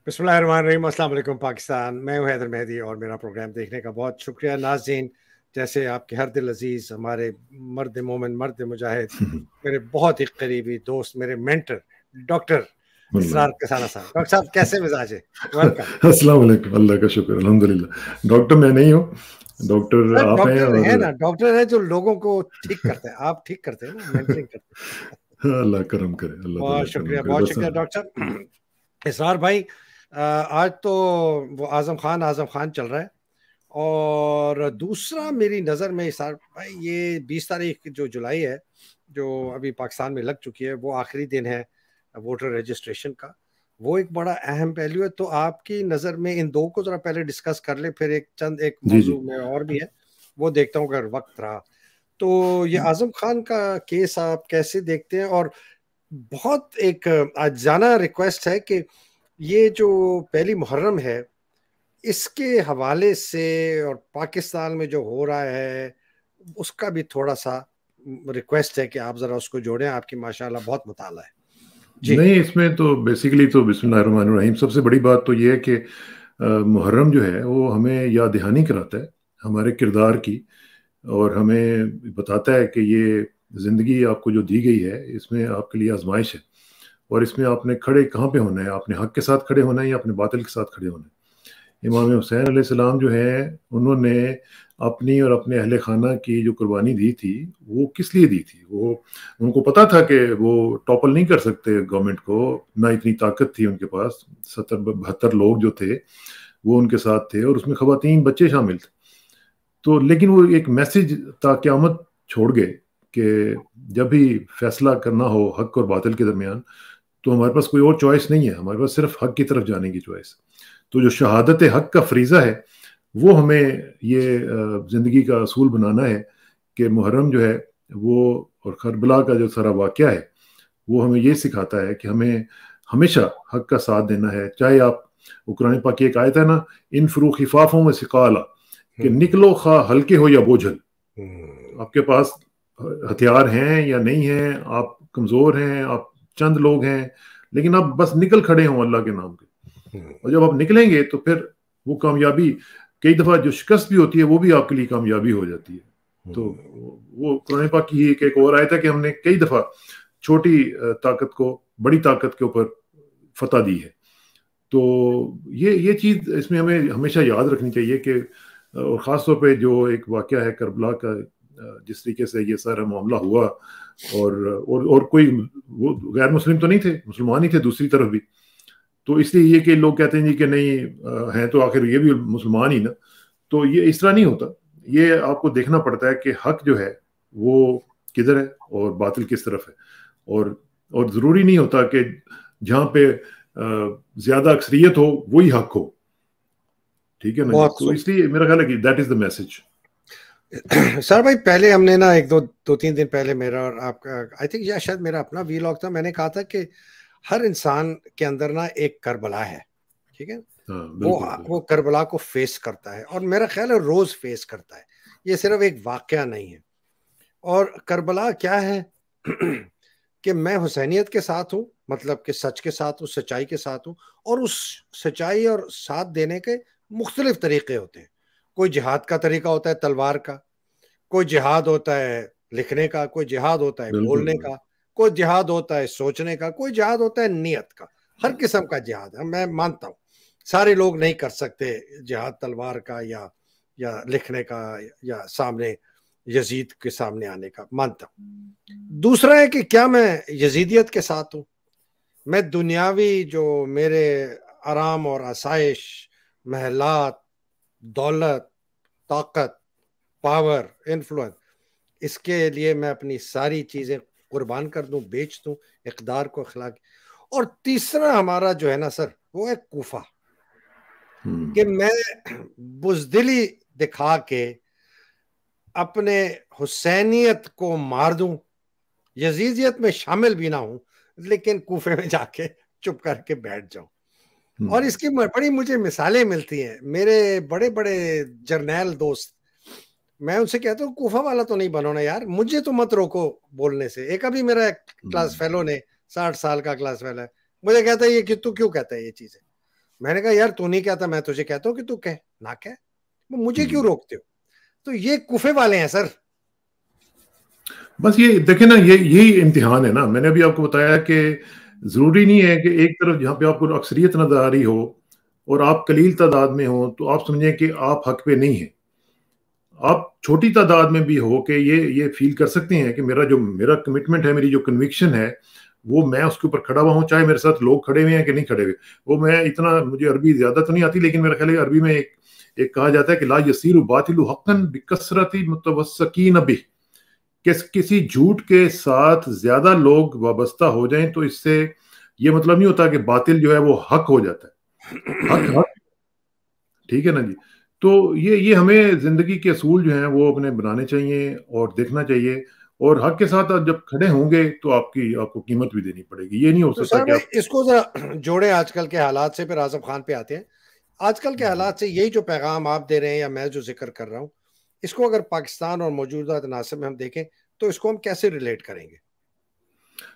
بسم اللہ الرحمن الرحیم. السلام علیکم پاکستان. میں ہوں حیدر مہدی اور میرا پروگرام دیکھنے کا بہت شکریہ. ناظرین، جیسے آپ کے ہر دل عزیز ہمارے مرد مومن، مرد مجاہد، میرے بہت ہی قریبی دوست، میرے مینٹر ڈاکٹر اسرار کسانہ صاحب. ڈاکٹر صاحب کیسے مزاج ہے؟ ویلکم. السلام علیکم. اللہ کا شکر، الحمدللہ. ڈاکٹر میں نہیں ہوں، ڈاکٹر آپ ہیں. ڈاکٹر اور ہے نا، ڈاکٹر ہے جو لوگوں کو ٹھیک کرتے ہیں. آپ ٹھیک کرتے ہیں نا، مینٹرنگ کرتے ہیں. اللہ کرم کرے، اللہ بہت شکریہ، بہت شکریہ ڈاکٹر صاحب. اسرار بھائی، آج تو وہ اعظم خان چل رہا ہے، اور دوسرا میری نظر میں اسرار بھائی یہ 20 تاریخ جو جولائی ہے، جو ابھی پاکستان میں لگ چکی ہے، وہ آخری دن ہے ووٹر رجسٹریشن کا. وہ ایک بڑا اہم پہلو ہے. تو آپ کی نظر میں ان دو کو ذرا پہلے ڈسکس کر لیں، پھر ایک موضوع میں اور بھی ہے وہ دیکھتا ہوں اگر وقت رہا تو. یہ اعظم خان کا کیس آپ کیسے دیکھتے ہیں؟ اور بہت ایک عاجزانہ ریکویسٹ ہے کہ یہ جو پہلی محرم ہے اس کے حوالے سے اور پاکستان میں جو ہو رہا ہے اس کا بھی تھوڑا سا ریکویسٹ ہے کہ آپ ذرا اس کو جوڑیں. آپ کی ماشاءاللہ بہت مطالعہ ہے. جی نہیں، اس میں تو بیسیکلی تو بسم اللہ الرحمن الرحیم. سب سے بڑی بات تو یہ ہے کہ محرم جو ہے وہ ہمیں یاد دہانی کراتا ہے ہمارے کردار کی، اور ہمیں بتاتا ہے کہ یہ زندگی آپ کو جو دی گئی ہے اس میں آپ کے لیے آزمائش ہے، اور اس میں آپ نے کھڑے کہاں پہ ہونا ہے. آپ نے حق کے ساتھ کھڑے ہونا ہے یا اپنے باطل کے ساتھ کھڑے ہونا ہے. امام حسین علیہ السلام جو ہیں انہوں نے اپنی اور اپنے اہل خانہ کی جو قربانی دی تھی وہ کس لیے دی تھی؟ وہ ان کو پتا تھا کہ وہ ٹاپل نہیں کر سکتے گورنمنٹ کو، نہ اتنی طاقت تھی ان کے پاس. 70-72 لوگ جو تھے وہ ان کے ساتھ تھے، اور اس میں خواتین بچے شامل تھے. تو لیکن وہ ایک میسج تا قیامت چھوڑ گئے کہ جب بھی فیصلہ کرنا ہو حق اور باطل کے درمیان تو ہمارے پاس کوئی اور چوائس نہیں ہے، ہمارے پاس صرف حق کی طرف جانے کی چوائس. تو جو شہادت حق کا فریضہ ہے وہ ہمیں یہ زندگی کا اصول بنانا ہے کہ محرم جو ہے وہ، اور کربلا کا جو سارا واقعہ ہے وہ ہمیں یہ سکھاتا ہے کہ ہمیں ہمیشہ حق کا ساتھ دینا ہے. چاہے آپ، قرآن پاک کی ایک آیت ہے نا، انفروا خفافا وثقالا، کہ نکلو خواہ ہلکے ہو یا بوجھل. آپ کے پاس ہتھیار ہیں یا نہیں ہیں، آپ کمزور ہیں، آپ چند لوگ ہیں، لیکن آپ بس نکل کھڑے ہوں اللہ کے نام کے. اور جب آپ نکلیں گے تو پھر وہ کامیابی، کئی دفعہ جو شکست بھی ہوتی ہے وہ بھی آپ کے لیے کامیابی ہو جاتی ہے. تو وہ قرآن پاک کی ایک اور آیت ہے کہ ہم نے کئی دفعہ چھوٹی طاقت کو بڑی طاقت کے اوپر فتح دی ہے. تو یہ چیز اس میں ہمیں ہمیشہ یاد رکھنی چاہیے کہ، اور خاص طور پہ جو ایک واقعہ ہے کربلا کا، جس طریقے سے یہ سارا معاملہ ہوا، اور کوئی وہ غیر مسلم تو نہیں تھے، مسلمان ہی تھے دوسری طرف بھی. تو اس لیے یہ کہ لوگ کہتے ہیں جی کہ نہیں ہیں تو آخر یہ بھی مسلمان ہی نا. تو یہ اس طرح نہیں ہوتا. یہ آپ کو دیکھنا پڑتا ہے کہ حق جو ہے وہ کدھر ہے اور باطل کس طرف ہے. اور ضروری نہیں ہوتا کہ جہاں پہ زیادہ اکثریت ہو وہی حق ہو. ٹھیک ہے نا؟ تو اس لیے میرا خیال ہے کہ دیٹ از دا میسج. سر بھائی، پہلے ہم نے نا ایک دو تین دن پہلے میرا اور آپ کا، آئی تھنک یا شاید میرا اپنا ویلاگ تھا، میں نے کہا تھا کہ ہر انسان کے اندر نا ایک کربلا ہے. ٹھیک ہے، وہ کربلا کو فیس کرتا ہے، اور میرا خیال ہے روز فیس کرتا ہے. یہ صرف ایک واقعہ نہیں ہے. اور کربلا کیا ہے کہ میں حسینیت کے ساتھ ہوں، مطلب کہ سچ کے ساتھ ہوں، سچائی کے ساتھ ہوں. اور اس سچائی اور ساتھ دینے کے مختلف طریقے ہوتے ہیں. کوئی جہاد کا طریقہ ہوتا ہے تلوار کا، کوئی جہاد ہوتا ہے لکھنے کا، کوئی جہاد ہوتا ہے بولنے کا، کوئی جہاد ہوتا ہے سوچنے کا، کوئی جہاد ہوتا ہے نیت کا. ہر قسم کا جہاد ہے. میں مانتا ہوں سارے لوگ نہیں کر سکتے جہاد تلوار کا یا لکھنے کا یا سامنے یزید کے سامنے آنے کا، مانتا ہوں. دوسرا ہے کہ کیا میں یزیدیت کے ساتھ ہوں؟ میں دنیاوی جو میرے آرام اور آسائش، محلات، دولت، طاقت، پاور، انفلوئنس، اس کے لیے میں اپنی ساری چیزیں قربان کر دوں، بیچ دوں اقدار کو، اخلاق. اور تیسرا ہمارا جو ہے نا سر، وہ ہے کوفہ، کہ میں بزدلی دکھا کے اپنے حسینیت کو مار دوں، یزیدیت میں شامل بھی نہ ہوں، لیکن کوفے میں جا کے چپ کر کے بیٹھ جاؤں. اور اس کی بڑی مجھے مثالیں ملتی ہیں. میرے بڑے بڑے جرنیل دوست، میں ان سے کہتا ہوں کوفہ والا تو نہیں بنو نا یار، مجھے تو مت روکو بولنے سے. ایک ابھی میرا کلاس فیلو نے، 60 سال کا کلاس فیلو ہے، مجھے کہتا ہے یہ کہ تو کیوں کہتا ہے یہ چیزیں؟ میں نے کہا یار تو نہیں کہتا، میں تجھے کہتا ہوں کہ تو کہہ نہ کہہ، مجھے کیوں روکتے ہو؟ تو یہ کوفے والے ہیں سر. بس یہ دیکھیں نا، یہی امتحان ہے نا. میں نے ابھی آپ کو بتایا کہ ضروری نہیں ہے کہ ایک طرف جہاں پہ آپ کو اکثریت نظر آ رہی ہو اور آپ قلیل تعداد میں ہوں تو آپ سمجھیں کہ آپ حق پہ نہیں ہیں. آپ چھوٹی تعداد میں بھی ہو کہ یہ فیل کر سکتے ہیں کہ میرا کمٹمنٹ ہے، میری جو کنوکشن ہے وہ میں اس کے اوپر کھڑا ہوا ہوں، چاہے میرے ساتھ لوگ کھڑے ہوئے ہیں کہ نہیں کھڑے ہوئے. وہ میں اتنا، مجھے عربی زیادہ تو نہیں آتی، لیکن میرا خیال ہے عربی میں ایک کہا جاتا ہے کہ لا یسیر باطل حقا بکثرت متوسکین بہ، کہ کسی جھوٹ کے ساتھ زیادہ لوگ وابستہ ہو جائیں تو اس سے یہ مطلب نہیں ہوتا کہ باطل جو ہے وہ حق ہو جاتا ہے. حق ٹھیک ہے نا جی. تو یہ ہمیں زندگی کے اصول جو ہیں وہ اپنے بنانے چاہیے اور دیکھنا چاہیے، اور حق کے ساتھ جب کھڑے ہوں گے تو آپ کو قیمت بھی دینی پڑے گی. یہ نہیں ہو تو سکتا سر کہ بھائی آپ اس کو ذرا جوڑیں آج کل کے حالات سے، پھر اعظم خان پہ آتے ہیں. آج کل کے حالات سے یہی جو پیغام آپ دے رہے ہیں یا میں جو ذکر کر رہا ہوں، اس کو اگر پاکستان اور موجودہ تناسب میں ہم دیکھیں تو اس کو ہم کیسے ریلیٹ کریں گے؟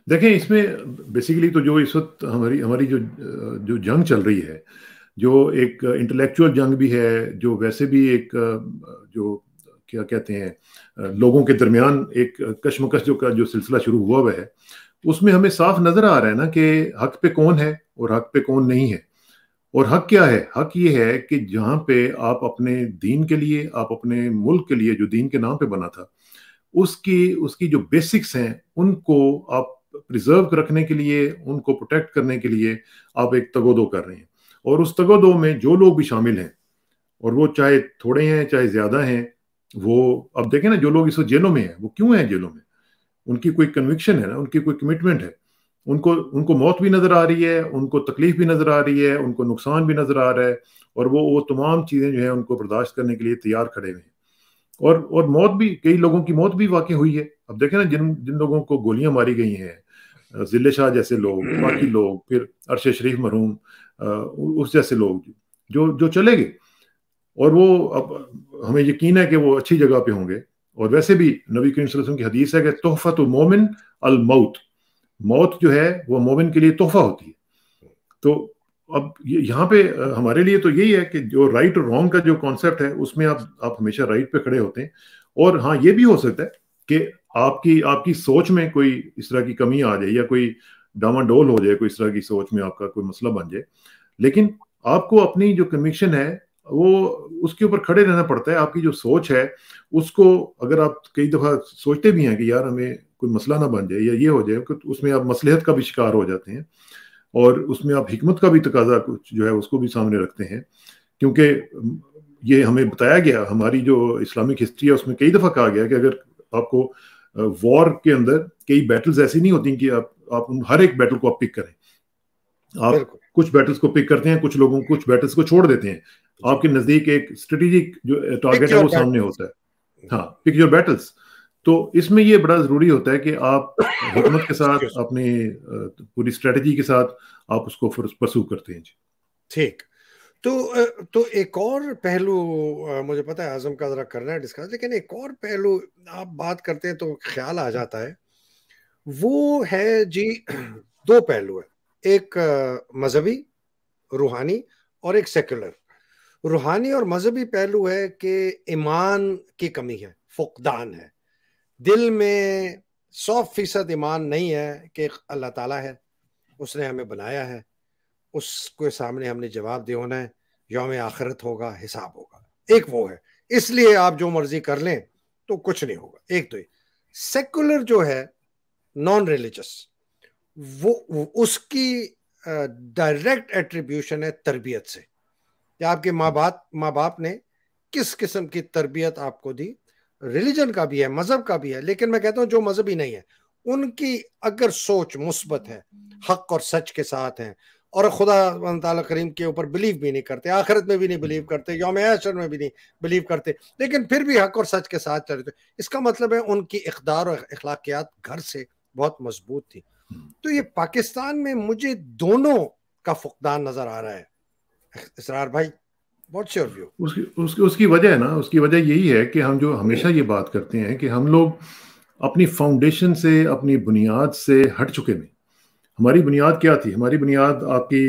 دیکھیں اس میں بیسیکلی تو جو اس وقت ہماری جو جنگ چل رہی ہے، جو ایک انٹلیکچوئل جنگ بھی ہے، جو ویسے بھی ایک جو کیا کہتے ہیں لوگوں کے درمیان ایک کشمکش جو سلسلہ شروع ہوا ہے، اس میں ہمیں صاف نظر آ رہا ہے نا کہ حق پہ کون ہے اور حق پہ کون نہیں ہے. اور حق کیا ہے؟ حق یہ ہے کہ جہاں پہ آپ اپنے دین کے لیے، آپ اپنے ملک کے لیے جو دین کے نام پہ بنا تھا، اس کی جو بیسکس ہیں ان کو آپ پریزرو رکھنے کے لیے، ان کو پروٹیکٹ کرنے کے لیے آپ ایک تگودو کر رہے ہیں. اور اس تگودو میں جو لوگ بھی شامل ہیں، اور وہ چاہے تھوڑے ہیں چاہے زیادہ ہیں، وہ اب دیکھیں نا جو لوگ اس وقت جیلوں میں ہیں وہ کیوں ہیں جیلوں میں؟ ان کی کوئی کنوکشن ہے نا، ان کی کوئی کمٹمنٹ ہے. ان کو موت بھی نظر آ رہی ہے، ان کو تکلیف بھی نظر آ رہی ہے، ان کو نقصان بھی نظر آ رہا ہے، اور وہ تمام چیزیں جو ہیں ان کو برداشت کرنے کے لیے تیار کھڑے ہوئے ہیں. اور موت بھی، کئی لوگوں کی موت بھی واقع ہوئی ہے. اب دیکھیں نا جن لوگوں کو گولیاں ماری گئی ہیں، ذلِ شاہ جیسے لوگ، باقی لوگ، پھر عرش شریف مرحوم اس جیسے لوگ جو چلے گئے، اور وہ اب ہمیں یقین ہے کہ وہ اچھی جگہ پہ ہوں گے. اور ویسے بھی نبی کریم صلی اللہ علیہ وسلم کی حدیث ہے کہ تحفۃ المومن الموت، موت جو ہے وہ مومن کے لیے تحفہ ہوتی ہے. تو اب یہاں پہ ہمارے لیے تو یہی ہے کہ جو رائٹ اور رانگ کا جو کانسیپٹ ہے اس میں آپ ہمیشہ رائٹ پہ کھڑے ہوتے ہیں. اور ہاں یہ بھی ہو سکتا ہے کہ آپ کی سوچ میں کوئی اس طرح کی کمی آ جائے، یا کوئی ڈاما ڈول ہو جائے، کوئی اس طرح کی سوچ میں آپ کا کوئی مسئلہ بن جائے، لیکن آپ کو اپنی جو کنوکشن ہے وہ اس کے اوپر کھڑے رہنا پڑتا ہے. آپ کی جو سوچ ہے اس کو اگر آپ کئی دفعہ سوچتے بھی ہیں کہ یار ہمیں کوئی مسئلہ نہ بن جائے یا یہ ہو جائے، اس میں آپ مصلحت کا بھی شکار ہو جاتے ہیں، اور اس میں آپ حکمت کا بھی تقاضا کچھ جو ہے اس کو بھی سامنے رکھتے ہیں. کیونکہ یہ ہمیں بتایا گیا، ہماری جو اسلامک ہسٹری ہے اس میں کئی دفعہ کہا گیا کہ اگر آپ کو وار کے اندر کئی بیٹلز ایسی نہیں ہوتی کہ آپ ہر ایک بیٹل کو آپ پک کریں. آپ کچھ بیٹلز کو پک کرتے ہیں، کچھ بیٹلز کو چھوڑ دیتے ہیں. آپ کے نزدیک ایک اسٹریٹجک جو ٹارگیٹ ہے وہ سامنے ہوتا ہے. ہاں، پک یور بیٹلز. تو اس میں یہ بڑا ضروری ہوتا ہے کہ آپ حکمت کے ساتھ، اپنی پوری اسٹریٹجی کے ساتھ آپ اس کو پرسو کرتے ہیں. ٹھیک. تو ایک اور پہلو مجھے پتا ہے اعظم کا ذرا کرنا ہے ڈسکس، لیکن ایک اور پہلو آپ بات کرتے ہیں تو خیال آ جاتا ہے، وہ ہے جی دو پہلو ہے، ایک مذہبی روحانی اور ایک سیکولر. روحانی اور مذہبی پہلو ہے کہ ایمان کی کمی ہے، فقدان ہے، دل میں 100% ایمان نہیں ہے کہ اللہ تعالیٰ ہے، اس نے ہمیں بنایا ہے، اس کے سامنے ہم نے جواب دے ہونا ہے، یوم آخرت ہوگا، حساب ہوگا. ایک وہ ہے، اس لیے آپ جو مرضی کر لیں تو کچھ نہیں ہوگا. ایک تو سیکولر جو ہے، نان ریلیجس، وہ اس کی ڈائریکٹ ایٹریبیوشن ہے تربیت سے، کہ آپ کے ماں باپ نے کس قسم کی تربیت آپ کو دی. ریلیجن کا بھی ہے، مذہب کا بھی ہے، لیکن میں کہتا ہوں جو مذہبی نہیں ہے ان کی اگر سوچ مثبت ہے، حق اور سچ کے ساتھ ہیں، اور خدا تعالیٰ کریم کے اوپر بلیو بھی نہیں کرتے، آخرت میں بھی نہیں بلیو کرتے، یوم حشر میں بھی نہیں بلیو کرتے، لیکن پھر بھی حق اور سچ کے ساتھ چلتے، اس کا مطلب ہے ان کی اقدار اور اخلاقیات گھر سے بہت مضبوط تھی. تو یہ پاکستان میں مجھے دونوں کا فقدان نظر آ رہا ہے. اسرار بھائی، واٹس یور ویو؟ اس کی وجہ ہے نا، اس کی وجہ یہی ہے کہ ہم جو ہمیشہ یہ بات کرتے ہیں کہ ہم لوگ اپنی فاؤنڈیشن سے، اپنی بنیاد سے ہٹ چکے ہیں. ہماری بنیاد کیا تھی؟ ہماری بنیاد آپ کی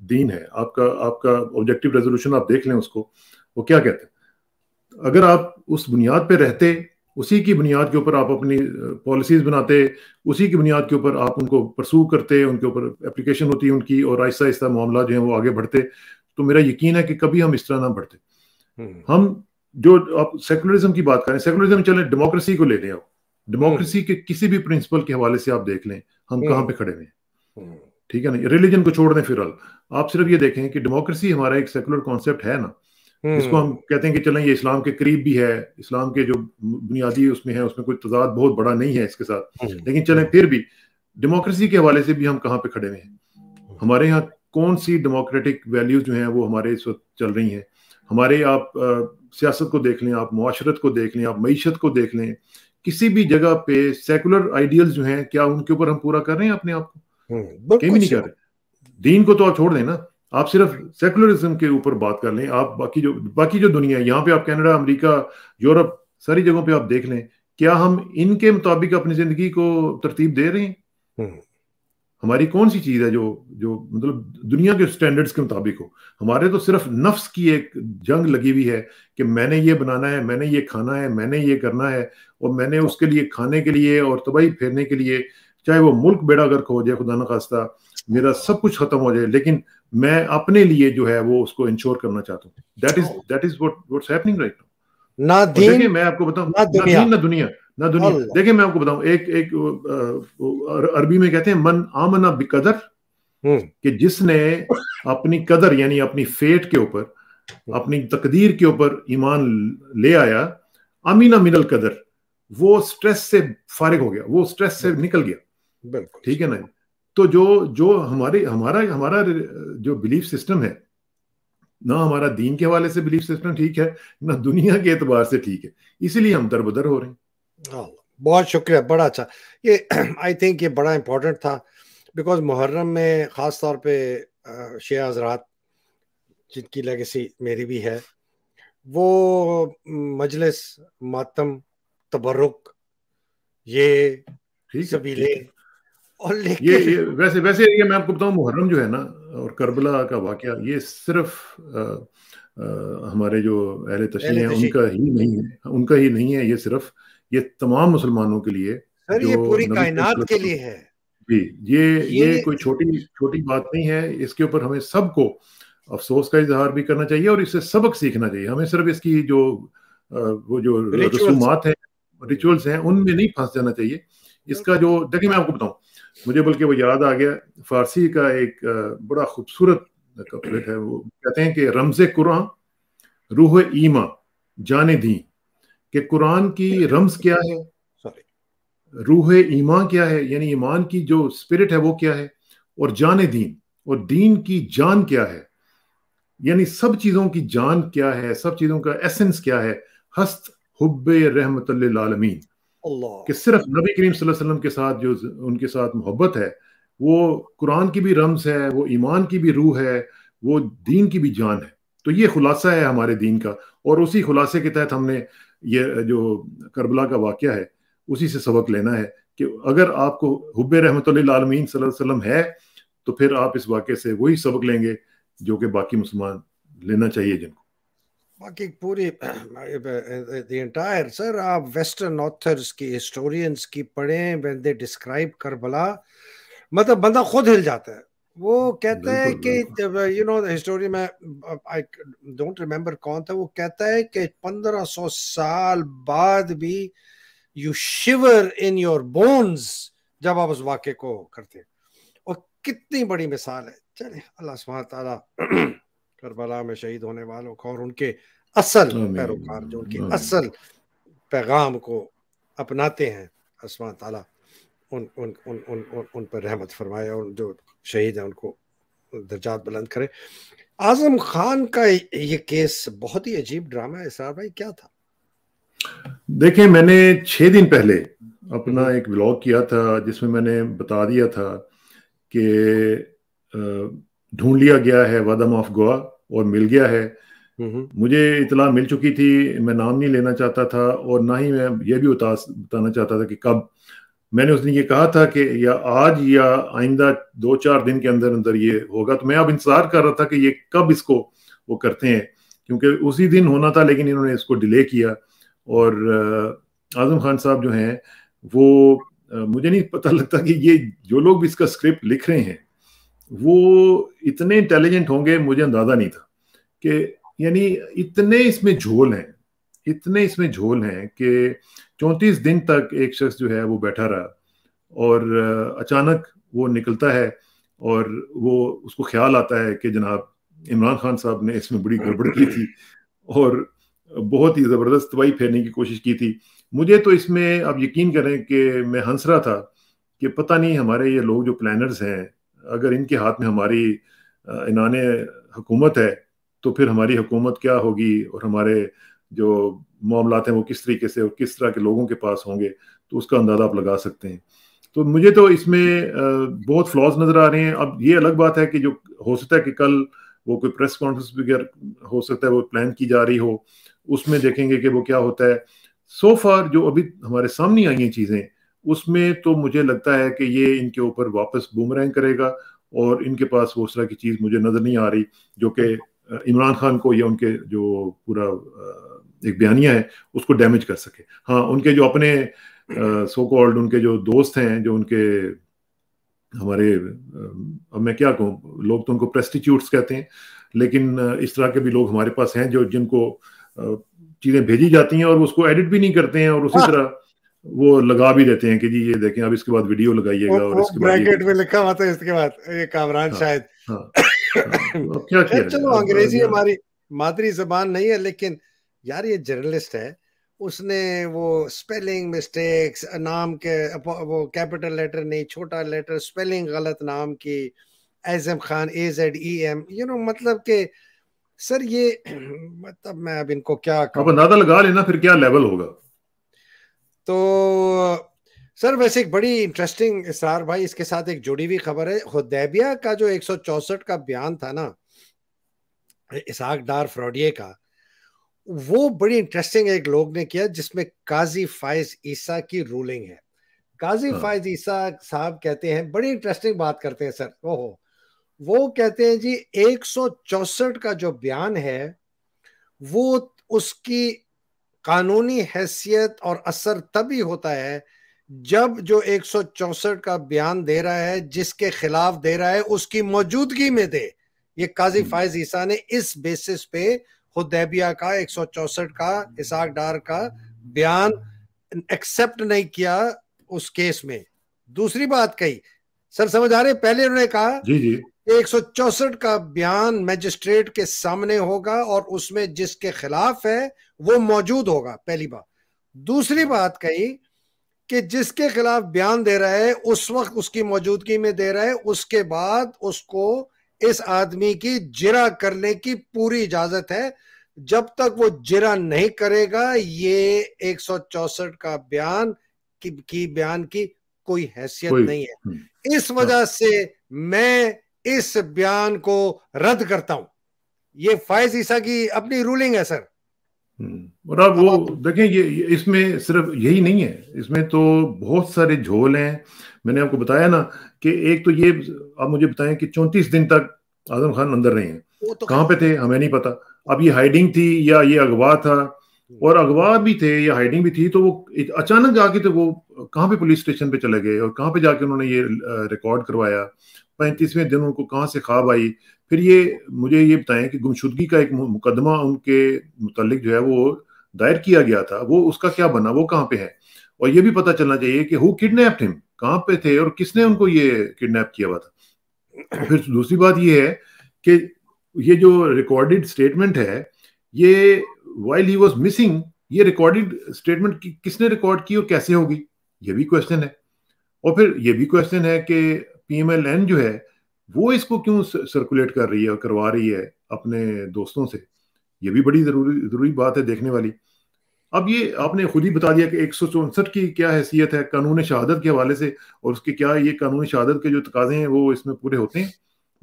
دین ہے، آپ کا آبجیکٹو ریزولوشن آپ دیکھ لیں اس کو، وہ کیا کہتے ہیں؟ اگر آپ اس بنیاد پہ رہتے، اسی کی بنیاد کے اوپر آپ اپنی پالیسیز بناتے، اسی کی بنیاد کے اوپر آپ ان کو پرسو کرتے، ان کے اوپر اپلیکیشن ہوتی ہے ان کی، اور آہستہ آہستہ معاملات جو ہیں وہ آگے بڑھتے، تو میرا یقین ہے کہ کبھی ہم اس طرح نہ بڑھتے. ہم جو آپ سیکولرزم کی بات کریں، سیکولرزم چلیں ڈیموکریسی کو لے لیں، آپ ڈیموکریسی کے کسی بھی پرنسپل کے حوالے سے آپ دیکھ لیں ہم کہاں پہ کھڑے ہوئے ہیں. ٹھیک ہے نا، ریلیجن کو چھوڑ دیں فی الحال، آپ صرف یہ دیکھیں کہ ڈیموکریسی ہمارا ایک سیکولر کانسیپٹ ہے نا، جس کو ہم کہتے ہیں کہ چلیں یہ اسلام کے قریب بھی ہے، اسلام کے جو بنیادی اس میں ہے اس میں کوئی تضاد بہت بڑا نہیں ہے اس کے ساتھ، لیکن چلیں پھر بھی ڈیموکریسی کے حوالے سے بھی ہم کہاں پہ کھڑے ہوئے ہیں. ہمارے یہاں کون سی ڈیموکریٹک ویلیوز جو ہیں وہ ہمارے اس وقت چل رہی ہیں. ہمارے آپ سیاست کو دیکھ لیں، آپ معاشرت کو دیکھ لیں، آپ معیشت کو دیکھ لیں، کسی بھی جگہ پہ سیکولر آئیڈیلز جو ہیں کیا ان کے اوپر ہم پورا کر رہے ہیں اپنے آپ کو؟ کہیں بھی نہیں کر رہے. دین کو تو آپ چھوڑ دیں نا، آپ صرف سیکولرزم کے اوپر بات کر لیں. آپ باقی جو دنیا ہے یہاں پہ، آپ کینیڈا، امریکہ، یورپ، ساری جگہوں پہ آپ دیکھ لیں، کیا ہم ان کے مطابق اپنی زندگی کو ترتیب دے رہے ہیں؟ ہماری کون سی چیز ہے جو مطلب دنیا کے سٹینڈرڈز کے مطابق ہو؟ ہمارے تو صرف نفس کی ایک جنگ لگی ہوئی ہے کہ میں نے یہ بنانا ہے، میں نے یہ کھانا ہے، میں نے یہ کرنا ہے، اور میں نے اس کے لیے کھانے کے لیے اور تباہی پھیرنے کے لیے، چاہے وہ ملک بیڑا گرک ہو جائے خدا نخواستہ، میرا سب کچھ ختم ہو جائے، لیکن میں اپنے لیے جو ہے وہ اس کو انشور کرنا چاہتا ہوں. That is what's happening right now. نہ دین، دیکھیں میں آپ کو بتاؤں، نہ دین نہ دنیا. دیکھیں میں آپ کو بتاؤں، ایک عربی میں کہتے ہیں من آمن بقدر، کہ جس نے اپنی قدر یعنی اپنی فیٹ کے اوپر، اپنی تقدیر کے اوپر ایمان لے آیا، امین من القدر، وہ سٹریس سے فارغ ہو گیا، وہ سٹریس سے نکل گیا. بالکل ٹھیک ہے نا. تو جو ہمارا جو بلیف سسٹم ہے، نہ ہمارا دین کے حوالے سے بلیف سسٹم ٹھیک ہے، نہ دنیا کے اعتبار سے ٹھیک ہے، اسی لیے ہم دربدر ہو رہے ہیں. بہت شکریہ، بڑا اچھا. یہ آئی تھنک یہ بڑا امپورٹنٹ تھا، بیکاز محرم میں خاص طور پہ شیعہ حضرات جن کی لیگیسی میری بھی ہے، وہ مجلس، ماتم، تبرک، یہ سبیلے، اور یہ ویسے یہ میں آپ کو بتاؤں، محرم جو ہے نا اور کربلا کا واقعہ، یہ صرف ہمارے جو اہل تشیع ہیں ان کا ہی نہیں ہے، یہ صرف یہ تمام مسلمانوں کے لیے، سر یہ پوری کائنات کے لیے ہے. جی یہ کوئی چھوٹی بات نہیں ہے. اس کے اوپر ہمیں سب کو افسوس کا اظہار بھی کرنا چاہیے اور اس سے سبق سیکھنا چاہیے. ہمیں صرف اس کی وہ جو رسومات ہیں، ریچولز ہیں، ان میں نہیں پھنس جانا چاہیے. اس کا جو دیکھیں میں آپ کو بتاؤں، مجھے بلکہ وہ یاد آ گیا، فارسی کا ایک بڑا خوبصورت کپلیٹ ہے. وہ کہتے ہیں کہ رمز قرآن روح ایمان جان دین، کہ قرآن کی رمز کیا ہے، روح ایمان کیا ہے، یعنی ایمان کی جو اسپرٹ ہے وہ کیا ہے، اور جان دین، اور دین کی جان کیا ہے، یعنی سب چیزوں کی جان کیا ہے، سب چیزوں کا ایسنس کیا ہے. ہست حب رحمت للعالمین، کہ صرف نبی کریم صلی اللہ علیہ وسلم کے ساتھ جو ان کے ساتھ محبت ہے، وہ قرآن کی بھی رمز ہے، وہ ایمان کی بھی روح ہے، وہ دین کی بھی جان ہے. تو یہ خلاصہ ہے ہمارے دین کا، اور اسی خلاصے کے تحت ہم نے یہ جو کربلا کا واقعہ ہے اسی سے سبق لینا ہے، کہ اگر آپ کو حب رحمت للعالمین صلی اللہ علیہ وسلم ہے تو پھر آپ اس واقعے سے وہی سبق لیں گے جو کہ باقی مسلمان لینا چاہیے جن کو. باقی پوری دی انٹائر، سر آپ ویسٹرن آتھرز کی، ہسٹورینز کی پڑھیں، when they describe کربلا، مطلب بندہ خود ہل جاتا ہے. وہ کہتا ہے کہ یو نو ہسٹوری میں آئی ڈونٹ ریمبر کون تھا، وہ کہتا ہے کہ 1500 سال بعد بھی you sure in your bones جب آپ اس واقعے کو کرتے ہیں. اور کتنی بڑی مثال ہے. چلے اللہ سبحانہ تعالیٰ کربلا میں شہید ہونے والوں کو اور ان کے اصل پیروکار جو ان کی اصل پیغام کو اپناتے ہیں، سبحانہ تعالیٰ ان پر رحمت فرمائے، اور جو شہید ہیں ان کو درجات بلند کرے. اعظم خان کا یہ کیس بہت ہی عجیب ڈرامہ ہے. اسرار بھائی کیا تھا؟ دیکھیں میں نے 6 دن پہلے اپنا ایک ولاگ کیا تھا جس میں میں نے بتا دیا تھا کہ ڈھونڈ لیا گیا ہے وادہ معاف گوا اور مل گیا ہے. مجھے اطلاع مل چکی تھی، میں نام نہیں لینا چاہتا تھا اور نہ ہی میں یہ بھی بتانا چاہتا تھا کہ کب. میں نے اس دن یہ کہا تھا کہ یا آج یا آئندہ 2-4 دن کے اندر اندر یہ ہوگا. تو میں اب انتظار کر رہا تھا کہ یہ کب اس کو وہ کرتے ہیں, کیونکہ اسی دن ہونا تھا لیکن انہوں نے اس کو ڈیلے کیا. اور اعظم خان صاحب جو ہیں وہ مجھے نہیں پتہ لگتا کہ یہ جو لوگ بھی اس کا اسکرپٹ لکھ رہے ہیں وہ اتنے انٹیلیجنٹ ہوں گے, مجھے اندازہ نہیں تھا کہ یعنی اتنے اس میں جھول ہیں کہ 34 دن تک ایک شخص جو ہے وہ بیٹھا رہا اور اچانک وہ نکلتا ہے اور وہ اس کو خیال آتا ہے کہ جناب عمران خان صاحب نے اس میں بڑی گڑبڑ کی تھی اور بہت ہی زبردست تباہی پھیرنے کی کوشش کی تھی. مجھے تو اس میں آپ یقین کریں کہ میں ہنس رہا تھا کہ پتہ نہیں ہمارے یہ لوگ جو پلانرز ہیں, اگر ان کے ہاتھ میں ہماری عنان حکومت ہے تو پھر ہماری حکومت کیا ہوگی اور ہمارے جو معاملات ہیں وہ کس طریقے سے اور کس طرح کے لوگوں کے پاس ہوں گے, تو اس کا اندازہ آپ لگا سکتے ہیں. تو مجھے تو اس میں بہت فلاز نظر آ رہے ہیں. اب یہ الگ بات ہے کہ جو ہو سکتا ہے کہ کل وہ کوئی پریس کانفرنس وغیرہ ہو سکتا ہے وہ پلان کی جا رہی ہو, اس میں دیکھیں گے کہ وہ کیا ہوتا ہے. سو فار جو ابھی ہمارے سامنے آئی ہیں چیزیں, اس میں تو مجھے لگتا ہے کہ یہ ان کے اوپر واپس بومرینگ کرے گا اور ان کے پاس وہ اس طرح کی چیز مجھے نظر نہیں آ رہی جو کہ عمران خان کو یا ان کے جو پورا ایک بیانیہ ہے اس کو ڈیمیج کر سکے. ہاں, ان کے جو اپنے سو کالڈ ان کے جو دوست ہیں, جو ان کے ہمارے اب میں کیا کہوں, لوگ تو ان کو پریسٹیچیوٹس کہتے ہیں, لیکن اس طرح کے بھی لوگ ہمارے پاس ہیں جو جن کو چیزیں بھیجی جاتی ہیں اور اس کو ایڈٹ بھی نہیں کرتے ہیں اور اسی طرح وہ لگا بھی دیتے ہیں کہ جی یہ دیکھیں اب اس کے بعد ویڈیو لگائیے گا اور اس کے بعد بریکٹ میں لکھا ہوا تھا اس کے بعد یہ کامران شاید. کیا کیا چلو انگریزی ہماری مادری زبان نہیں ہے, لیکن یار یہ جرنلسٹ ہے, اس نے وہ سپیلنگ مسٹیکس, نام کے وہ کیپٹل لیٹر نہیں چھوٹا لیٹر, سپیلنگ غلط نام کی, اعظم خان AZEM, مطلب کہ سر یہ مطلب میں اب ان کو کیا آپ اندازہ لگا لینا پھر کیا لیول ہوگا. تو سر ویسے ایک بڑی انٹرسٹنگ اسرار بھائی اس کے ساتھ ایک جڑی ہوئی خبر ہے. حدیبیہ کا جو 164 کا بیان تھا نا اسحاق ڈار فروڈیے کا, وہ بڑی انٹرسٹنگ ایک لوگ نے کیا جس میں قاضی فائز عیسیٰ کی رولنگ ہے. قاضی فائز عیسیٰ صاحب کہتے ہیں, بڑی انٹرسٹنگ بات کرتے ہیں سر, وہ کہتے ہیں جی 164 کا جو بیان ہے وہ اس کی قانونی حیثیت اور اثر تبھی ہوتا ہے جب جو 164 کا بیان دے رہا ہے جس کے خلاف دے رہا ہے اس کی موجودگی میں دے. یہ قاضی فائز عیسیٰ نے اس بیسس پہ حدیبیہ کا 164 کا اسحاق ڈار کا بیان ایکسپٹ نہیں کیا اس کیس میں. دوسری بات کہی سر, سمجھ آ رہے, پہلے انہوں نے کہا جی 164 کا بیان میجسٹریٹ کے سامنے ہوگا اور اس میں جس کے خلاف ہے وہ موجود ہوگا, پہلی بات. دوسری بات کہی کہ جس کے خلاف بیان دے رہا ہے اس وقت اس کی موجودگی میں دے رہا ہے, اس کے بعد اس کو اس آدمی کی جرح کرنے کی پوری اجازت ہے. جب تک وہ جرح نہیں کرے گا یہ 164 کا بیان کی کوئی حیثیت نہیں ہے. اس وجہ سے میں اس بیان کو رد کرتا ہوں. یہ فائز عیسیٰ کی اپنی رولنگ ہے سر. اور اب وہ دیکھیں یہ اس میں صرف یہی نہیں ہے, اس میں تو بہت سارے جھول ہیں. میں نے آپ کو بتایا نا کہ ایک تو یہ آپ مجھے بتائیں کہ 34 دن تک اعظم خان اندر رہے ہیں, کہاں پہ تھے ہمیں نہیں پتا. اب یہ ہائیڈنگ تھی یا یہ اغوا تھا, اور اغوا بھی تھے یا ہائیڈنگ بھی تھی, تو وہ اچانک جا کے تو وہ کہاں پہ پولیس اسٹیشن پہ چلے گئے اور کہاں پہ جا کے انہوں نے یہ ریکارڈ کروایا. 35ویں دن ان کو کہاں سے خواب آئی. پھر یہ مجھے یہ بتائیں کہ گمشدگی کا ایک مقدمہ ان کے متعلق جو ہے وہ دائر کیا گیا تھا, وہ اس کا کیا بنا, وہ کہاں پہ ہے. اور یہ بھی پتہ چلنا چاہیے کہ ہو کڈنیپڈ ہم, کہاں پہ تھے اور کس نے ان کو یہ کڈنیپ کیا ہوا تھا. پھر دوسری بات یہ ہے کہ یہ جو ریکارڈڈ سٹیٹمنٹ ہے یہ while he was missing, یہ ریکارڈڈ سٹیٹمنٹ کس نے ریکارڈ کی اور کیسے ہوگی, یہ بھی کویسچن ہے. اور پھر یہ بھی کویسچن ہے کہ PMLN جو ہے وہ اس کو کیوں سرکولیٹ کر رہی ہے اور کروا رہی ہے اپنے دوستوں سے, یہ بھی بڑی ضروری بات ہے دیکھنے والی. اب یہ آپ نے خود ہی بتا دیا کہ 164 کی کیا حیثیت ہے قانون شہادت کے حوالے سے, اور اس کے کیا یہ قانون شہادت کے جو تقاضے ہیں وہ اس میں پورے ہوتے ہیں.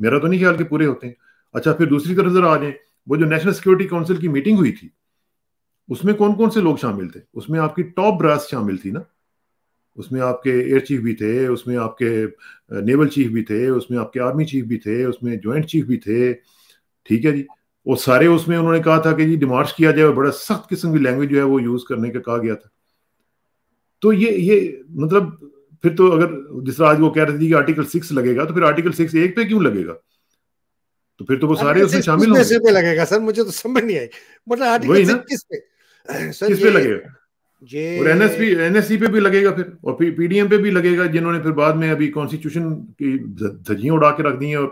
میرا تو نہیں خیال کہ پورے ہوتے ہیں. اچھا پھر دوسری طرف ذرا آ جائیں, وہ جو نیشنل سیکورٹی کونسل کی میٹنگ ہوئی تھی اس میں کون کون سے لوگ شامل تھے, اس میں آپ کی ٹاپ براس شامل تھی نا, اس میں آپ کے ایئر چیف بھی تھے, اس میں آپ کے نیول چیف بھی تھے, اس میں آپ کے آرمی چیف بھی تھے, اس میں جوائنٹ چیف بھی تھے, ٹھیک ہے جی. وہ سارے اس میں انہوں نے کہا تھا کہ جی ڈیمارچ کیا جائے, بڑا سخت قسم کی لینگویج جو ہے وہ یوز کرنے کا کہا گیا تھا. تو یہ مطلب پھر تو اگر جس طرح آج وہ کہہ رہے تھے کہ آرٹیکل 6 لگے گا, تو پھر آرٹیکل 6 ایک پہ کیوں لگے گا؟ تو پھر تو وہ سارے اس میں شامل ہوں گے. پہ لگے گا سر, مجھے تو سمجھ نہیں آئی, مطلب وہی آرٹیکل نا, 6 کس پہ کس پہ لگے گا؟ اور این ایس سی پہ بھی لگے گا پھر, اور پی ڈی ایم پہ بھی لگے گا, جنہوں نے پھر بعد میں ابھی کانسٹیٹیوشن کی دھجیاں اڑا کے رکھ دی ہیں, اور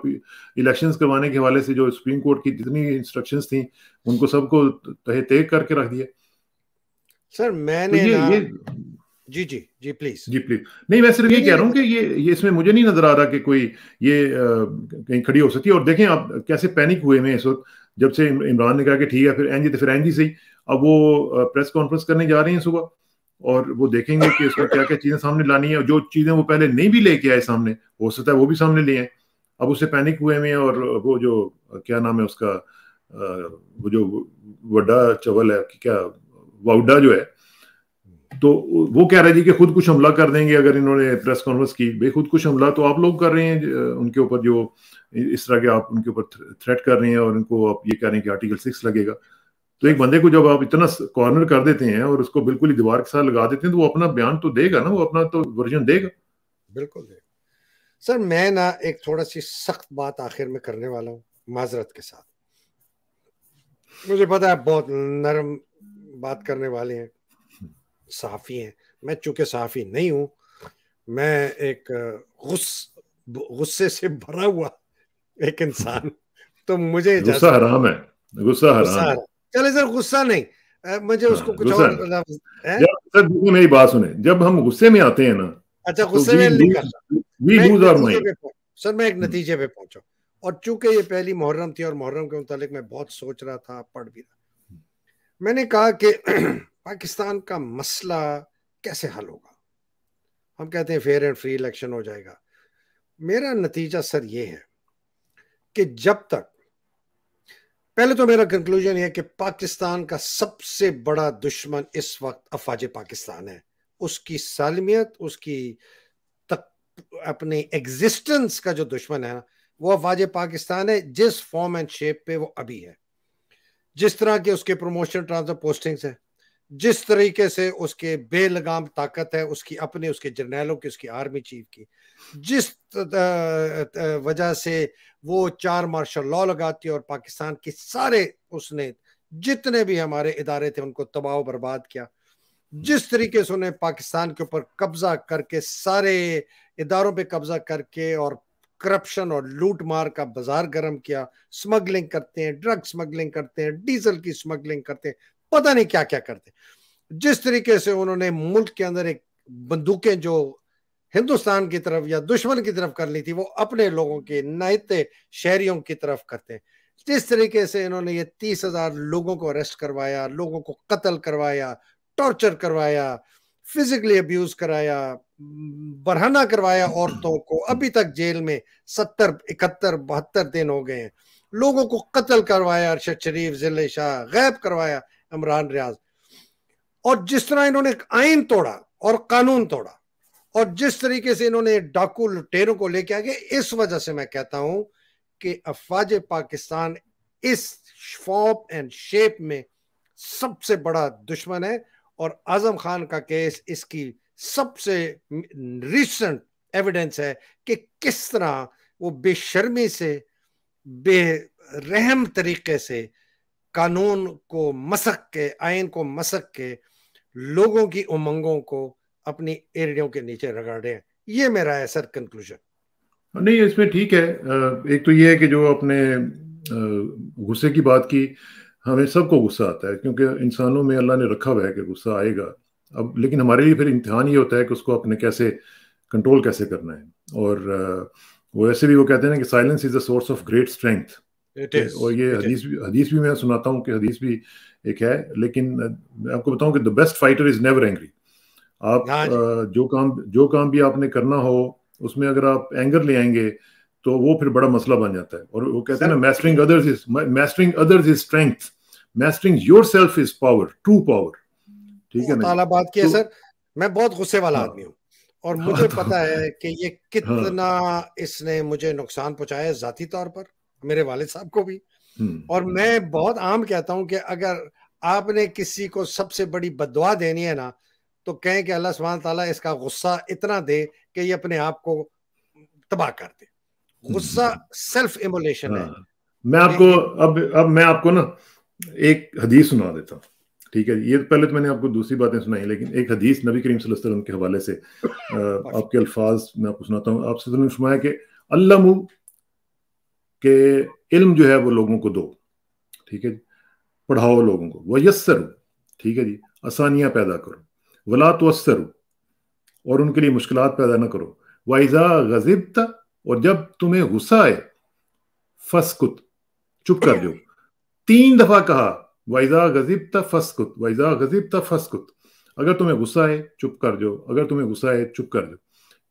الیکشنز کروانے کے حوالے سے جو سپریم کورٹ کی جتنی انسٹرکشنز تھیں ان کو سب کو تہے تیگ کر کے رکھ دیا. سر میں نے جی جی جی پلیز نہیں, میں صرف یہ کہہ رہا ہوں کہ یہ اس میں مجھے نہیں نظر آ رہا کہ کوئی یہ کہیں کھڑی ہو سکتی ہے. اور دیکھیں آپ کیسے پینک ہوئے ہیں اس وقت, جب سے عمران نے کہا کہ ٹھیک ہے پھر این جی سے ہی اب وہ پریس کانفرنس کرنے جا رہے ہیں صبح, اور وہ دیکھیں گے کہ اس میں کیا کیا چیزیں سامنے لانی ہیں, اور جو چیزیں وہ پہلے نہیں بھی لے کے آئے سامنے, ہو سکتا ہے وہ بھی سامنے لے آئیں. اب اس سے پینک ہوئے ہیں, اور وہ جو کیا نام ہے اس کا, وہ جو وڈا چول ہے, کیا واؤڈا جو ہے, تو وہ کہہ رہے جی کہ خود کچھ حملہ کر دیں گے اگر انہوں نے پریس کانفرنس کی. بھائی خود کچھ حملہ تو آپ لوگ کر رہے ہیں ان کے اوپر, جو اس طرح کے آپ ان کے اوپر تھریٹ کر رہے ہیں, اور ان کو آپ یہ کہہ رہے ہیں کہ آرٹیکل 6 لگے گا. تو ایک بندے کو جب آپ اتنا کارنر کر دیتے ہیں اور اس کو بالکل ہی دیوار کے ساتھ لگا دیتے ہیں, تو وہ اپنا بیان تو دے گا نا, وہ اپنا تو ورژن دے گا. بالکل دے گا. سر میں نا ایک تھوڑا سی سخت بات آخر میں کرنے والا ہوں معذرت کے ساتھ. مجھے پتا ہے بہت نرم بات کرنے والے ہیں, صحافی ہیں. میں چونکہ صحافی نہیں ہوں, میں ایک غصے سے بھرا ہوا ایک انسان, تو مجھے غصہ حرام ہے, غصہ حرام ہے. چلے سر غصہ نہیں, مجھے اس کو کچھ اور لفظ میری بات سنیں, جب ہم غصے میں آتے ہیں نا, اچھا غصے میں نہیں کرتا سر, میں ایک نتیجے پہ پہنچا. اور چونکہ یہ پہلی محرم تھی اور محرم کے متعلق میں بہت سوچ رہا تھا, پڑھ بھی رہا, میں نے کہا کہ پاکستان کا مسئلہ کیسے حل ہوگا. ہم کہتے ہیں فیئر اینڈ فری الیکشن ہو جائے گا. میرا نتیجہ سر یہ ہے کہ جب تک, پہلے تو میرا کنکلوژن یہ کہ پاکستان کا سب سے بڑا دشمن اس وقت افواج پاکستان ہے. اس کی سالمیت, اس کی اپنی ایگزسٹنس کا جو دشمن ہے وہ افواج پاکستان ہے, جس فارم اینڈ شیپ پہ وہ ابھی ہے. جس طرح کے اس کے پروموشن ٹرانسفر پوسٹنگز ہے, جس طریقے سے اس کے بے لگام طاقت ہے, اس کی اپنے اس کے جرنیلوں کی, اس کی آرمی چیف کی, جس وجہ سے وہ 4 مارشل لا لگاتی ہے اور پاکستان کی سارے اس نے جتنے بھی ہمارے ادارے تھے ان کو تباہ و برباد کیا, جس طریقے سے انہیں پاکستان کے اوپر قبضہ کر کے سارے اداروں پہ قبضہ کر کے اور کرپشن اور لوٹ مار کا بازار گرم کیا, سمگلنگ کرتے ہیں, ڈرگ سمگلنگ کرتے ہیں, ڈیزل کی سمگلنگ کرتے ہیں, پتہ نہیں کیا کیا کرتے. جس طریقے سے انہوں نے ملک کے اندر ایک بندوقیں جو ہندوستان کی طرف یا دشمن کی طرف کر لی تھی وہ اپنے لوگوں کے نائتے شہریوں کی طرف کرتے ہیں. جس طریقے سے انہوں نے یہ 30,000 لوگوں کو اریسٹ کروایا, لوگوں کو قتل کروایا, ٹارچر کروایا, فزیکلی ابیوز کرایا, برہنہ کروایا عورتوں کو, ابھی تک جیل میں 70 71 72 دن ہو گئے ہیں, لوگوں کو قتل کروایا, ارشد شریف, ضلع شاہ, غائب کروایا عمران ریاض. اور جس طرح انہوں نے آئین توڑا اور قانون توڑا, اور جس طریقے سے انہوں نے ڈاکو لٹیروں کو لے کے آگے, اس وجہ سے میں کہتا ہوں کہ افواج پاکستان اس فارم اینڈ شیپ میں سب سے بڑا دشمن ہے. اور اعظم خان کا کیس اس کی سب سے ریسنٹ ایویڈنس ہے کہ کس طرح وہ بے شرمی سے, بے رحم طریقے سے قانون کو مسک کے, آئین کو مسک کے لوگوں کی امنگوں کو اپنی ایڑیوں کے نیچے رگڑ رہے ہیں. یہ میرا ہے سر کنکلوژن. نہیں اس میں ٹھیک ہے. ایک تو یہ ہے کہ جو اپنے غصے کی بات کی, ہمیں سب کو غصہ آتا ہے کیونکہ انسانوں میں اللہ نے رکھا ہوا ہے کہ غصہ آئے گا. اب لیکن ہمارے لیے پھر امتحان یہ ہوتا ہے کہ اس کو اپنے کیسے کنٹرول کیسے کرنا ہے. اور وہ ایسے بھی وہ کہتے ہیں کہ silence is a source of great strength. اور یہ حدیث بھی میں سناتا ہوں کہ حدیث بھی ایک ہے, لیکن میں آپ کو بتاؤں کہ the best fighter is never angry. آپ جو کام بھی آپ نے کرنا ہو اس میں اگر آپ اینگر لے آئیں گے تو وہ پھر بڑا مسئلہ بن جاتا ہے. اور وہ کہتے ہیں نا mastering others is strength, mastering yourself is power, true power. ٹھیک ہے نا, بات کی ہے سر. میں بہت غصے والا آدمی ہوں, اور مجھے پتا ہے کہ یہ کتنا اس نے مجھے نقصان پہنچایا ذاتی طور پر، میرے والد صاحب کو بھی. اور میں بہت عام کہتا ہوں کہ اگر آپ نے کسی کو سب سے بڑی بددعا دینی ہے نا تو کہیں کہ اللہ سبحانہ تعالیٰ اس کا غصہ اتنا دے کہ یہ اپنے آپ کو تباہ کر دے. غصہ سیلف ایمولیشن ہے. میں آپ کو اب میں آپ کو نا ایک حدیث سنا دیتا ہوں، ٹھیک ہے. یہ پہلے تو میں نے آپ کو دوسری باتیں سنائی، لیکن ایک حدیث نبی کریم صلی اللہ علیہ وسلم کے حوالے سے آپ کے الفاظ میں آپ کو سناتا ہوں. آپ سے فرمایا کہ علموا کہ علم جو ہے وہ لوگوں کو دو، ٹھیک ہے جی، پڑھاؤ لوگوں کو. ویسروا، ٹھیک ہے جی، آسانیاں پیدا کرو. ولا تعسروا، اور ان کے لیے مشکلات پیدا نہ کرو. وَإِذَا غَضِبْتَ، اور جب تمہیں غصہ آئے، فَاسْكُتْ، چپ کر جاؤ. 3 دفعہ کہا وَإِذَا غَضِبْتَ فَاسْكُتْ، وَإِذَا غَضِبْتَ فَاسْكُتْ. اگر تمہیں غصہ آئے چپ کر جاؤ، اگر تمہیں غصہ آئے چپ کر جاؤ.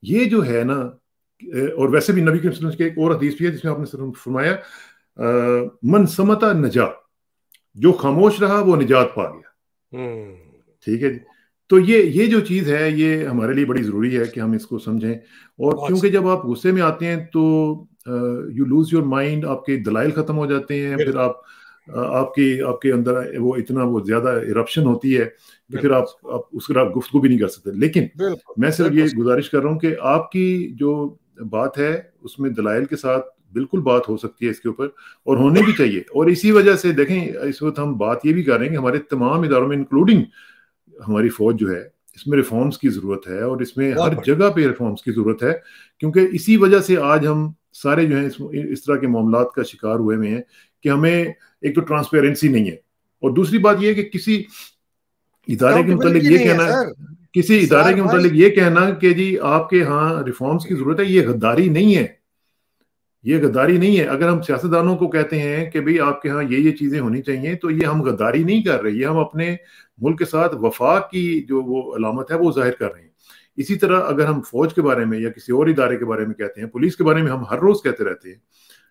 یہ جو ہے نا، اور ویسے بھی نبی کریم صلی اللہ علیہ وسلم کی ایک اور حدیث بھی ہے جس میں آپ نے فرمایا من سمت نجا، جو خاموش رہا وہ نجات پا گیا. ٹھیک ہے جی. تو یہ جو چیز ہے یہ ہمارے لیے بڑی ضروری ہے کہ ہم اس کو سمجھیں. اور کیونکہ جب آپ غصے میں آتے ہیں تو یو لوز یور مائنڈ، آپ کے دلائل ختم ہو جاتے ہیں. پھر آپ کے اندر وہ اتنا وہ زیادہ ایرپشن ہوتی ہے کہ پھر آپ اس پر آپ گفتگو بھی نہیں کر سکتے. لیکن میں صرف یہ گزارش کر رہا ہوں کہ آپ کی جو بات ہے اس میں دلائل کے ساتھ بالکل بات ہو سکتی ہے اس کے اوپر، اور ہونے بھی چاہیے. اور اسی وجہ سے دیکھیں اس وقت ہم بات یہ بھی کر رہے ہیں کہ ہمارے تمام اداروں میں انکلوڈنگ ہماری فوج جو ہے اس میں ریفارمز کی ضرورت ہے، اور اس میں ہر جگہ پہ ریفارمز کی ضرورت ہے. کیونکہ اسی وجہ سے آج ہم سارے جو ہیں اس طرح کے معاملات کا شکار ہوئے ہیں کہ ہمیں ایک تو ٹرانسپیرنسی نہیں ہے، اور دوسری بات یہ ہے کہ کسی ادارے کے متعلق یہ کہنا کہ جی آپ کے ہاں ریفارمز کی ضرورت ہے، یہ غداری نہیں ہے. یہ غداری نہیں ہے. اگر ہم سیاستدانوں کو کہتے ہیں کہ بھئی آپ کے ہاں یہ چیزیں ہونی چاہیے، تو یہ ہم غداری نہیں کر رہے، یہ ہم اپنے ملک کے ساتھ وفا کی جو وہ علامت ہے وہ ظاہر کر رہے ہیں. اسی طرح اگر ہم فوج کے بارے میں یا کسی اور ادارے کے بارے میں کہتے ہیں، پولیس کے بارے میں ہم ہر روز کہتے رہتے ہیں،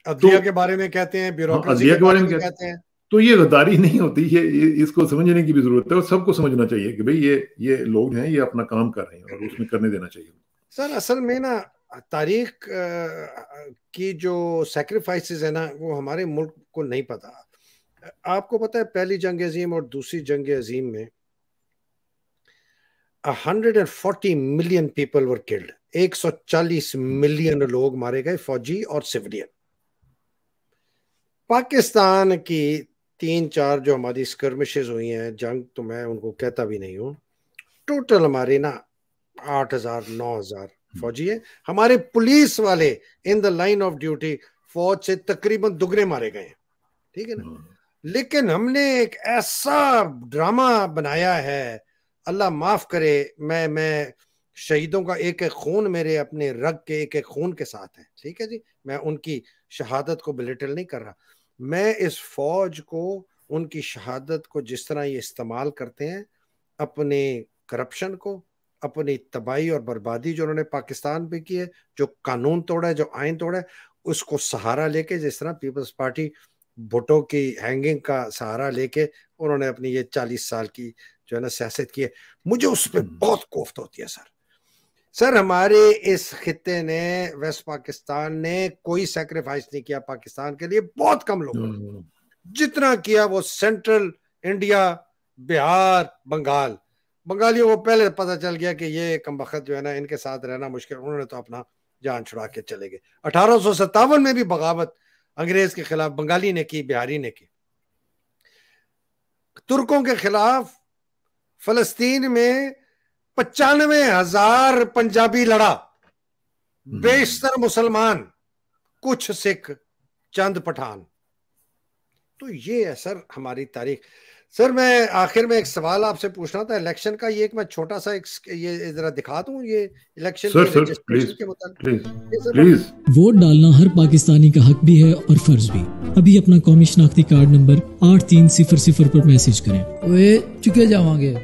عدلیہ کے بارے میں کہتے ہیں، بیوروکریسی کے بارے میں کہتے ہیں، تو یہ غداری نہیں ہوتی. یہ اس کو سمجھنے کی بھی ضرورت ہے، اور سب کو سمجھنا چاہیے کہ بھئی یہ لوگ ہیں، یہ اپنا کام کر رہے ہیں اور اس میں کرنے دینا چاہیے. سر اصل میں نا تاریخ کی جو سیکریفائسز ہے نا وہ ہمارے ملک کو نہیں پتا. آپ کو پتا ہے پہلی جنگ عظیم اور دوسری جنگ عظیم میں 140 million people were killed, 140 million لوگ مارے گئے، فوجی اور سیولین. پاکستان کی 3-4 جو ہماری سکرمشز ہوئی ہیں، جنگ تو میں ان کو کہتا بھی نہیں ہوں، ٹوٹل ہمارے نا 8,000-9,000 فوجی ہیں. ہمارے پولیس والے ان دا لائن آف ڈیوٹی فوج سے تقریباً دگنے مارے گئے ہیں، ٹھیک ہے نا. لیکن ہم نے ایک ایسا ڈرامہ بنایا ہے، اللہ معاف کرے، میں شہیدوں کا ایک ایک خون میرے اپنے رگ کے ایک ایک خون کے ساتھ ہے، ٹھیک ہے جی. میں ان کی شہادت کو بلیٹل نہیں کر رہا. میں اس فوج کو، ان کی شہادت کو جس طرح یہ استعمال کرتے ہیں اپنے کرپشن کو، اپنی تباہی اور بربادی جو انہوں نے پاکستان پہ کی ہے، جو قانون توڑا ہے، جو آئین توڑا ہے، اس کو سہارا لے کے، جس طرح پیپلز پارٹی بھٹو کی ہینگنگ کا سہارا لے کے انہوں نے اپنی یہ 40 سال کی جو ہے نا سیاست کی ہے. مجھے اس پہ بہت کوفت ہوتی ہے سر. ہمارے اس خطے نے، ویسٹ پاکستان نے کوئی سیکریفائس نہیں کیا پاکستان کے لیے. بہت کم لوگوں نے جتنا کیا وہ سینٹرل انڈیا، بہار، بنگالیوں کو پہلے پتہ چل گیا کہ یہ کم بخت جو ہے نا ان کے ساتھ رہنا مشکل، انہوں نے تو اپنا جان چھڑا کے چلے گئے. 1857 میں بھی بغاوت انگریز کے خلاف بنگالی نے کی، بہاری نے کی. ترکوں کے خلاف فلسطین میں 95,000 پنجابی لڑا، بیشتر مسلمان، کچھ سکھ، چند پٹھان. تو یہ ہے سر ہماری تاریخ. سر میں آخر میں ایک سوال آپ سے پوچھنا تھا الیکشن کا. یہ ایک میں چھوٹا سا یہ ذرا دکھا دوں یہ الیکشن کے رجسٹریشن کے متعلق. ووٹ ڈالنا ہر پاکستانی کا حق بھی ہے اور فرض بھی. ابھی اپنا قومی شناختی کارڈ نمبر 8300 پر میسج کریں. چکے جاؤں گے.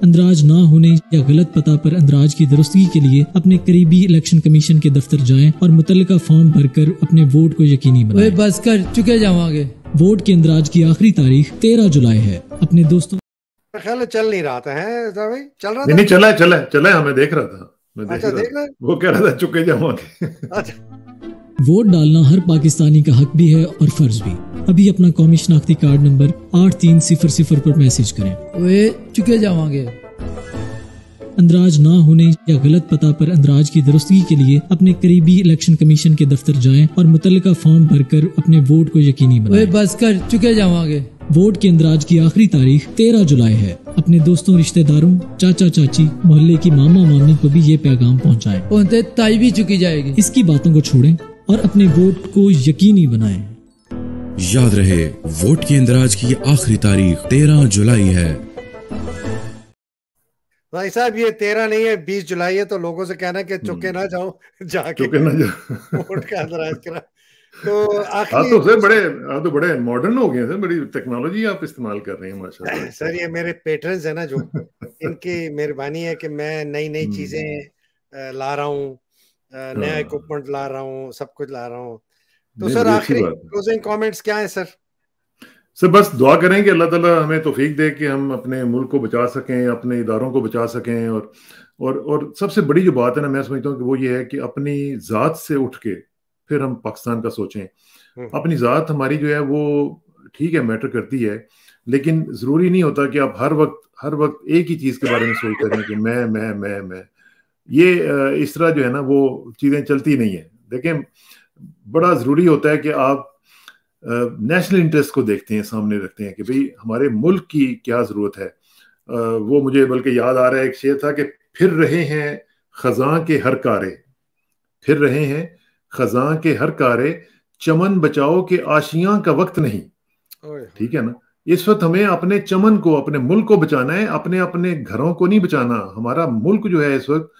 اندراج نہ ہونے یا غلط پتہ پر اندراج کی درستگی کے لیے اپنے قریبی الیکشن کمیشن کے دفتر جائیں اور متعلقہ فارم بھر کر اپنے ووٹ کو یقینی بنائیں. بس کر چکے جاؤں گے. ووٹ کے اندراج کی آخری تاریخ 13 جولائی ہے. اپنے دوستوں خیال چل نہیں رہا تھا ہے بھائی، چل رہا تھا نہیں چلا ہے، ہمیں دیکھ رہا تھا، میں دیکھ اچھا دیکھ رہا رہے تھا، وہ کہہ رہا تھا چکے جاؤں گے. اچھا ووٹ ڈالنا ہر پاکستانی کا حق بھی ہے اور فرض بھی. ابھی اپنا قومی شناختی کارڈ نمبر 8300 پر میسج کریں. وہ چکے جاؤں گے. اندراج نہ ہونے یا غلط پتہ پر اندراج کی درستگی کے لیے اپنے قریبی الیکشن کمیشن کے دفتر جائیں اور متعلقہ فارم بھر کر اپنے ووٹ کو یقینی بنائیں. وہ بس کر، چکے جاؤں گے. ووٹ کے اندراج کی آخری تاریخ 13 جولائی ہے. اپنے دوستوں، رشتہ داروں، چاچا چاچی، محلے کی ماما مامی کو بھی یہ پیغام پہنچائیں. پہنچتے تائی بھی چکی جائے گی. اس کی باتوں کو چھوڑیں اور اپنے ووٹ کو یقینی بنائیں. یاد رہے، ووٹ کے اندراج کی آخری تاریخ 13 جولائی ہے. بھائی صاحب یہ 13 نہیں ہے، 20 جولائی ہے. تو لوگوں سے کہنا کہ چکے نہ جاؤ، جا کے ووٹ کا اندراج کرا. تو آپ تو بڑے ماڈرن ہو گئے ہیں، بڑی ٹیکنالوجی آپ استعمال کر رہے ہیں ماشاءاللہ. سر یہ میرے پیٹرنز ہیں نا، جو ان کی مہربانی ہے کہ میں نئی چیزیں لا رہا ہوں، نیا اکوپمنٹ لا رہا ہوں، سب کچھ لا رہا ہوں. تو سر آخری کلوزنگ کامنٹس کیا ہیں سر؟ سر بس دعا کریں کہ اللہ تعالیٰ ہمیں توفیق دے کہ ہم اپنے ملک کو بچا سکیں، اپنے اداروں کو بچا سکیں، اور سب سے بڑی جو بات ہے نا، میں سمجھتا ہوں کہ وہ یہ ہے کہ اپنی ذات سے اٹھ کے پھر ہم پاکستان کا سوچیں. اپنی ذات ہماری جو ہے وہ ٹھیک ہے میٹر کرتی ہے، لیکن ضروری نہیں ہوتا کہ آپ ہر وقت ایک ہی چیز کے بارے میں سوچتے رہیں کہ میں یہ اس طرح جو ہے نا وہ چیزیں چلتی نہیں ہیں. دیکھیں بڑا ضروری ہوتا ہے کہ آپ نیشنل انٹرسٹ کو دیکھتے ہیں، سامنے رکھتے ہیں کہ بھئی ہمارے ملک کی کیا ضرورت ہے. وہ مجھے بلکہ یاد آ رہا ہے ایک شعر تھا کہ پھر رہے ہیں خزاں کے ہر کارے، پھر رہے ہیں خزاں کے ہر کارے، چمن بچاؤ کے آشیاں کا وقت نہیں. ٹھیک ہے نا، اس وقت ہمیں اپنے چمن کو، اپنے ملک کو بچانا ہے، اپنے گھروں کو نہیں بچانا. ہمارا ملک جو ہے اس وقت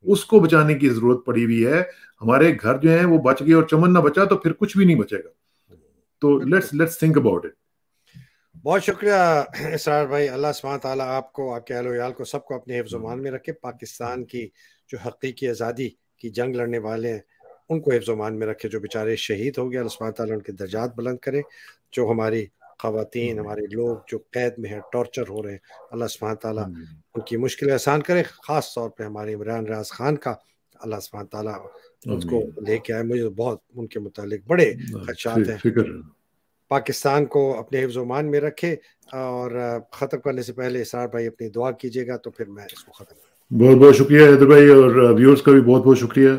اس کو بچانے کی ضرورت پڑی ہوئی ہے. ہمارے گھر جو ہیں وہ بچ گئے اور چمن نہ بچا تو پھر کچھ بھی نہیں بچے گا. تو لیٹس تھنک اباؤٹ اٹ. بہت شکریہ اسرار بھائی. اللہ سبحانہ تعالیٰ آپ کو، آپ کے اہل و عیال کو، سب کو اپنے حفظ و امان میں رکھے. پاکستان کی جو حقیقی آزادی کی جنگ لڑنے والے ہیں ان کو حفظ و امان میں رکھے. جو بیچارے شہید ہو گئے، اللہ سبحانہ تعالیٰ ان کے درجات بلند کرے. جو ہماری خواتین، ہمارے لوگ جو قید میں ہیں، ٹارچر ہو رہے ہیں، اللہ سبحانہ تعالیٰ ان کی مشکلیں آسان کرے. خاص طور پہ ہمارے عمران ریاض خان کا اللہ سبحانہ تعالیٰ ان کو لے کے آئے. مجھے بہت ان کے متعلق بڑے خدشات ہیں. پاکستان کو اپنے حفظ و امان میں رکھے. اور ختم کرنے سے پہلے اسرار بھائی اپنی دعا کیجیے گا تو پھر میں اس کو ختم کروں. بہت بہت شکریہ حیدر بھائی، اور ویورز کا بھی بہت بہت شکریہ.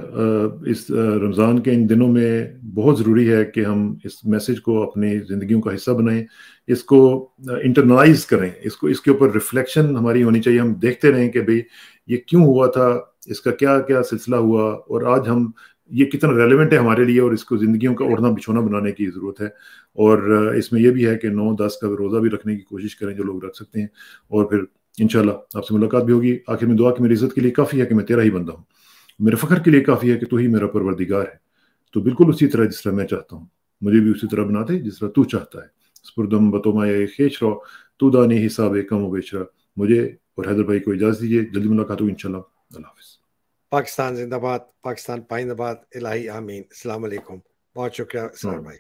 اس رمضان کے ان دنوں میں بہت ضروری ہے کہ ہم اس میسج کو اپنی زندگیوں کا حصہ بنائیں، اس کو انٹرنلائز کریں، اس کے اوپر ریفلیکشن ہماری ہونی چاہیے. ہم دیکھتے رہیں کہ بھئی یہ کیوں ہوا تھا، اس کا کیا کیا سلسلہ ہوا، اور آج ہم یہ کتنا ریلیونٹ ہے ہمارے لیے، اور اس کو زندگیوں کا اوڑھنا بچھونا بنانے کی ضرورت ہے. اور اس میں یہ بھی ہے کہ 9-10 کا روزہ بھی رکھنے کی کوشش کریں جو لوگ رکھ سکتے ہیں. اور پھر انشاءاللہ آپ سے ملاقات بھی ہوگی. آخر میں دعا کہ میری عزت کے لیے کافی ہے کہ میں تیرا ہی بندہ ہوں، میرے فخر کے لیے کافی ہے کہ تو ہی میرا پروردگار ہے. تو بالکل اسی طرح جس طرح میں چاہتا ہوں مجھے بھی اسی طرح بنا دے جس طرح تو چاہتا ہے. سپردم بتومائے خیش رو تو دانی حساب کم و بیشرا. مجھے اور حیدر بھائی کو اجازت دیجیے، جلدی ملاقات ہوگی انشاءاللہ. اللہ حافظ. پاکستان زندہ باد، پاکستان پائندہ باد. الہی آمین. السلام علیکم. بہت شکریہ اسرار بھائی.